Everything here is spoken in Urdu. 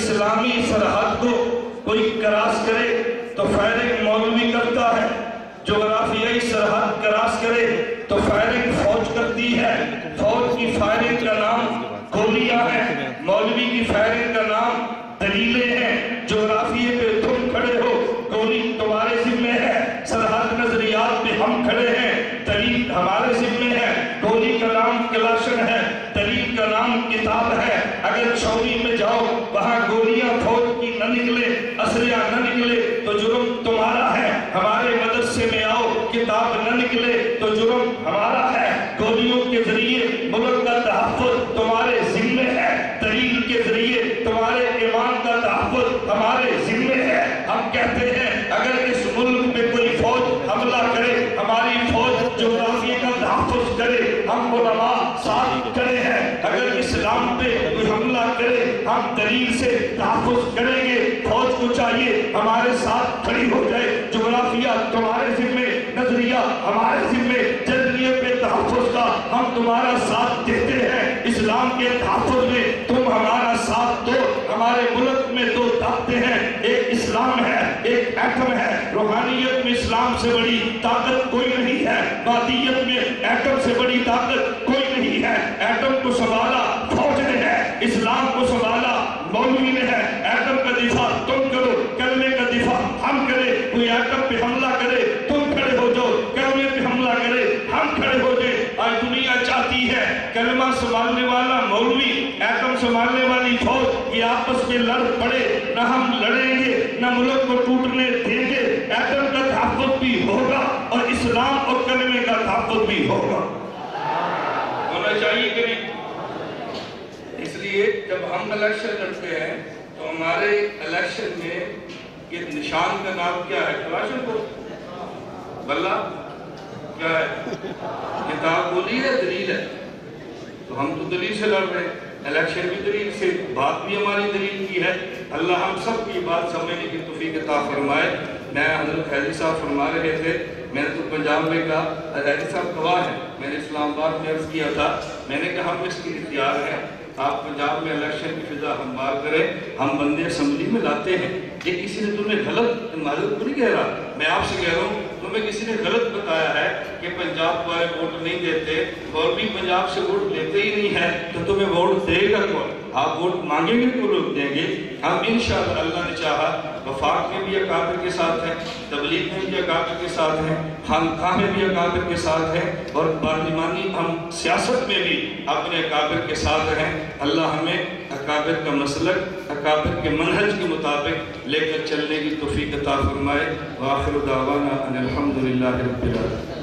اسلامی سرحد کو کوئی کراس کرے تو فائرنگ مولوی کرتا ہے، جغرافیائی سرحد کراس کرے تو فائرنگ فوج کرتی ہے، فوج کی فائرنگ کا نام گولیاں ہیں، مولوی کی فائرنگ کا نام دلیلیں ہیں۔ جغرافیے پہ تم کھڑے ہو، گولی تمہارے ذمہ ہے، سرحد نظریات پہ ہم کھڑے ہیں، دلیل ہمارے ذمہ ہے۔ گولی کا نام کلاشن ہے، دلیل کا نام کتاب ہے۔ اگر چوری میں جاؤ وہاں گولیاں فوج کی نہ نکلے، اسلحہ نہ نکلے تو جرم تمہارا ہے۔ ہمارے مدرسے میں آؤ کتاب نہ نکلے تو جرم ہمارا ہے۔ گولیوں کے ذریعے ملک کا تحفظ تمہارے ذمہ ہے، دلیل کے ذریعے تمہارے ایمان کا تحفظ ہمارے ذمہ ہے۔ ہم کہتے ہیں اگر اس ملک میں کوئی فوج حملہ کرے، ہماری فوج جغرافیہ کا تحفظ کرے، ہم علماء ساتھ کھڑے ہیں۔ اگر اسلام پہ کوئی حملہ کرے ہم دلیل سے تحفظ کریں گے۔ فوج کو چاہیے ہمارے ساتھ کھڑی ہو جائے۔ جغرافیہ تمہارے ذمہ، نظریہ ہمارے ذمہ، جذریے پہ تحفظ کا ہم تمہارا ساتھ دیتے ہیں۔ اسلام کے تحفظ میں تم ہمارا ساتھ دو۔ ہمارے ملک میں دو طاقتیں ہیں، ایک اسلام ہے، ایک ایٹم ہے۔ روحانیت میں اسلام سے بڑی طاقت کوئی نہیں ہے، مادیت میں ایٹم سے بڑی طاقت کوئی نہیں ہے۔ ایٹم کو سنبھالا فوج نے ہے، اسلام کو سنبھالا مولوی نے ہے۔ ایٹم کا دفاع تم کرو، کلمے کا دفاع ہم کرے۔ کوئی ایٹم پہ حملہ کرے تم کھڑے ہو جاؤ، کلمے پہ حملہ کرے ہم کھڑے ہو جائے۔ آج دنیا چاہتی ہے کلمہ سنبھالنے والا مولوی، ایٹم سنبھالنے والی فوج، یہ آپس میں لڑ پڑے۔ نہ ہم لڑیں گے نہ ملک کو ٹوٹنے دیں گے۔ ایٹم کا تحفظ بھی ہوگا اور اسلام اور کلمے کا تحفظ بھی ہوگا۔ ہونا چاہیے کہ نہیں؟ اس لیے جب ہم الیکشن لڑتے ہیں تو ہمارے الیکشن میں یہ نشان کا نام کیا ہے؟ کلاشن کو بلّہ کیا ہے؟ کتاب گولی ہے، دلیل ہے۔ تو ہم تو دلیل سے لڑ رہے ہیں، الیکشن بھی دلیل سے، بات بھی ہماری دلیل کی ہے۔ اللہ ہم سب کی بات سمجھنے کی توفیق عطا فرمائے۔ میں حضرت حیدری صاحب فرما رہے تھے، میں نے تو پنجاب میں کہا، حیدری صاحب گواہ ہیں، میں نے اسلام آباد میں عرض کیا تھا، میں نے کہا ہم اس کی اختیار ہیں، آپ پنجاب میں الیکشن کی فضا ہموار کریں، ہم بندے اسمبلی میں لاتے ہیں۔ یہ کسی نے تمہیں غلط معذرت کو نہیں کہہ رہا، میں آپ سے کہہ رہا ہوں تمہیں کسی نے غلط بتایا ہے کہ پنجاب والے ووٹ نہیں دیتے، اور بھی پنجاب سے ووٹ لیتے ہی نہیں ہے، تو تمہیں ووٹ دے گا کون؟ آپ ووٹ مانگیں گے تو لوگ دیں گے۔ ہم انشاءاللہ اللہ نے چاہا وفاق میں بھی اکابر کے ساتھ ہیں، تبلیغ میں بھی اکابر کے ساتھ ہیں، خانقاہ میں بھی اکابر کے ساتھ ہیں، اور پارلیمانی ہم سیاست میں بھی اپنے اکابر کے ساتھ ہیں۔ اللہ ہمیں اکابر کا مسلک، اکابر کے منہج کے مطابق لے کر چلنے کی توفیق عطا فرمائے۔ وآخر دعوانا ان الحمدللہ رب العالمین۔